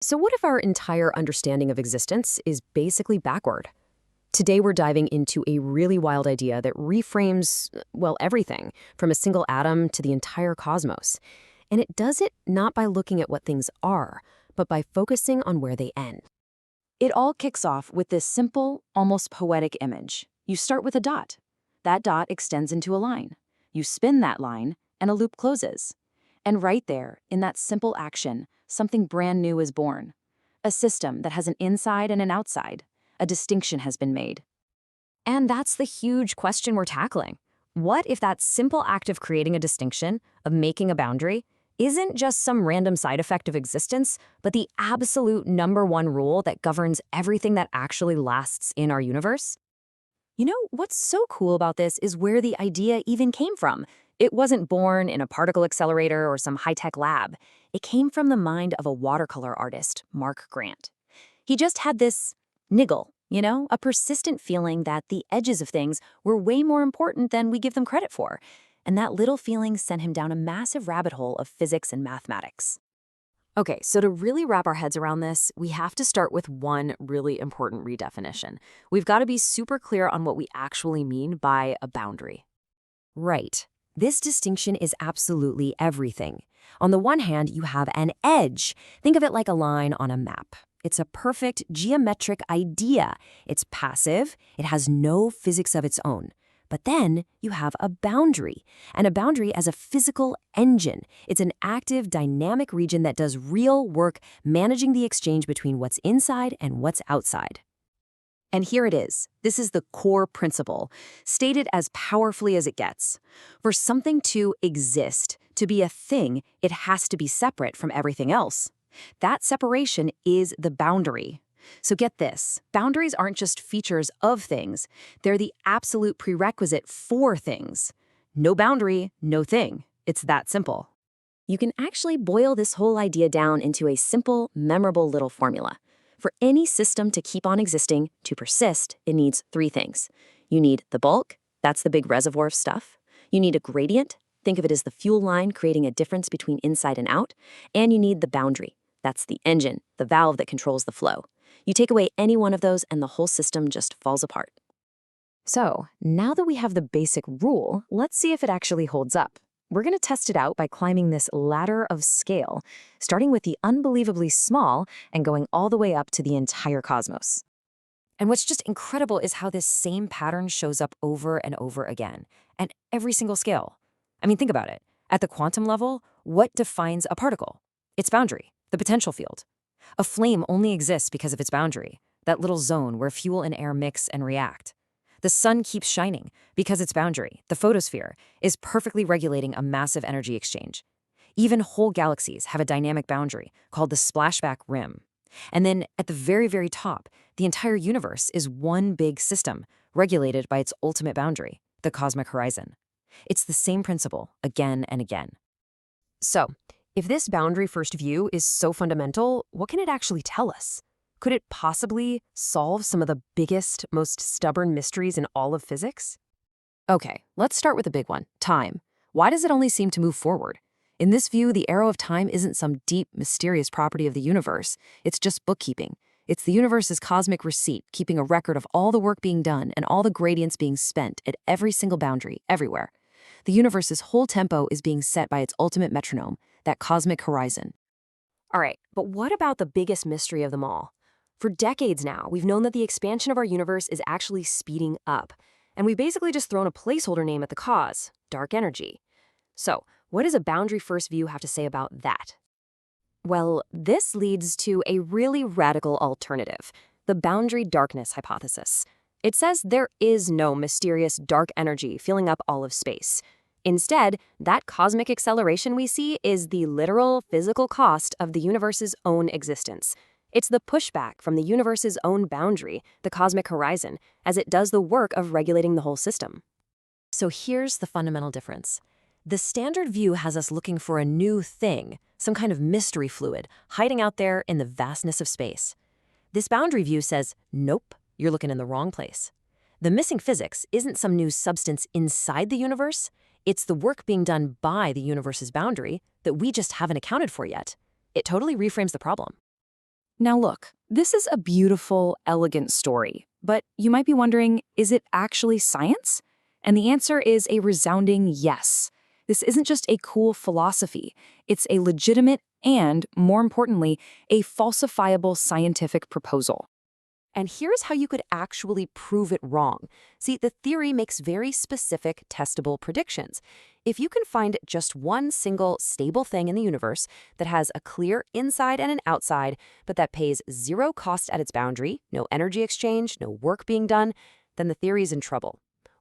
So what if our entire understanding of existence is basically backward? Today we're diving into a really wild idea that reframes, well, everything, from a single atom to the entire cosmos. And it does it not by looking at what things are, but by focusing on where they end. It all kicks off with this simple, almost poetic image. You start with a dot. That dot extends into a line. You spin that line, and a loop closes. And right there, in that simple action, something brand new is born. A system that has an inside and an outside. A distinction has been made. And that's the huge question we're tackling. What if that simple act of creating a distinction, of making a boundary, isn't just some random side effect of existence, but the absolute #1 rule that governs everything that actually lasts in our universe? You know, what's so cool about this is where the idea even came from. It wasn't born in a particle accelerator or some high-tech lab. It came from the mind of a watercolor artist, Mark Grant. He just had this niggle, a persistent feeling that the edges of things were way more important than we give them credit for. And that little feeling sent him down a massive rabbit hole of physics and mathematics. Okay, so to really wrap our heads around this, we have to start with one really important redefinition. We've got to be super clear on what we actually mean by a boundary. Right. This distinction is absolutely everything. On the one hand, you have an edge. Think of it like a line on a map. It's a perfect geometric idea. It's passive. It has no physics of its own. But then you have a boundary, and a boundary as a physical engine. It's an active, dynamic region that does real work managing the exchange between what's inside and what's outside. And here it is. This is the core principle, stated as powerfully as it gets. For something to exist, to be a thing, it has to be separate from everything else. That separation is the boundary. So get this, boundaries aren't just features of things, they're the absolute prerequisite for things. No boundary, no thing. It's that simple. You can actually boil this whole idea down into a simple, memorable little formula. For any system to keep on existing, to persist, it needs 3 things. You need the bulk, that's the big reservoir of stuff. You need a gradient, think of it as the fuel line creating a difference between inside and out. And you need the boundary, that's the engine, the valve that controls the flow. You take away any one of those and the whole system just falls apart. So, now that we have the basic rule, let's see if it actually holds up. We're going to test it out by climbing this ladder of scale, starting with the unbelievably small and going all the way up to the entire cosmos. And what's just incredible is how this same pattern shows up over and over again, at every single scale. I mean, think about it. At the quantum level, what defines a particle? Its boundary, the potential field. A flame only exists because of its boundary, that little zone where fuel and air mix and react. The sun keeps shining because its boundary, the photosphere, is perfectly regulating a massive energy exchange. Even whole galaxies have a dynamic boundary called the splashback rim. And then at the very, very top, the entire universe is one big system regulated by its ultimate boundary, the cosmic horizon. It's the same principle again and again. So, if this boundary first view is so fundamental, what can it actually tell us? Could it possibly solve some of the biggest, most stubborn mysteries in all of physics? Okay, let's start with the big one, time. Why does it only seem to move forward? In this view, the arrow of time isn't some deep, mysterious property of the universe. It's just bookkeeping. It's the universe's cosmic receipt, keeping a record of all the work being done and all the gradients being spent at every single boundary, everywhere. The universe's whole tempo is being set by its ultimate metronome, that cosmic horizon. All right, but what about the biggest mystery of them all? For decades now, we've known that the expansion of our universe is actually speeding up, and we've basically just thrown a placeholder name at the cause, dark energy. So, what does a boundary-first view have to say about that? Well, this leads to a really radical alternative, the boundary darkness hypothesis. It says there is no mysterious dark energy filling up all of space. Instead, that cosmic acceleration we see is the literal physical cost of the universe's own existence. It's the pushback from the universe's own boundary, the cosmic horizon, as it does the work of regulating the whole system. So here's the fundamental difference. The standard view has us looking for a new thing, some kind of mystery fluid, hiding out there in the vastness of space. This boundary view says, nope, you're looking in the wrong place. The missing physics isn't some new substance inside the universe. It's the work being done by the universe's boundary that we just haven't accounted for yet. It totally reframes the problem. Now look, this is a beautiful, elegant story, but you might be wondering, is it actually science? And the answer is a resounding yes. This isn't just a cool philosophy, it's a legitimate and, more importantly, a falsifiable scientific proposal. And here's how you could actually prove it wrong. See, the theory makes very specific, testable predictions. If you can find just one single stable thing in the universe that has a clear inside and an outside, but that pays zero cost at its boundary, no energy exchange, no work being done, then the theory's in trouble.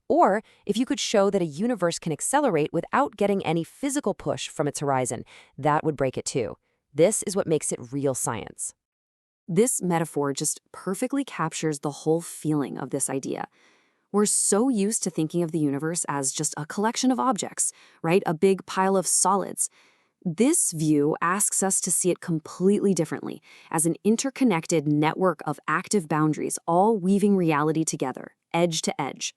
Or if you could show that a universe can accelerate without getting any physical push from its horizon, that would break it too. This is what makes it real science. This metaphor just perfectly captures the whole feeling of this idea. We're so used to thinking of the universe as just a collection of objects, right? A big pile of solids. This view asks us to see it completely differently, as an interconnected network of active boundaries, all weaving reality together, edge to edge.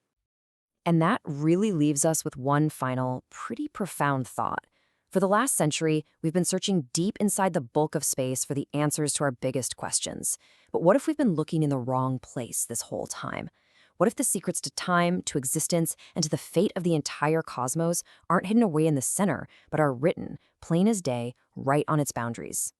And that really leaves us with one final, pretty profound thought. For the last century, we've been searching deep inside the bulk of space for the answers to our biggest questions. But what if we've been looking in the wrong place this whole time? What if the secrets to time, to existence, and to the fate of the entire cosmos aren't hidden away in the center, but are written, plain as day, right on its boundaries?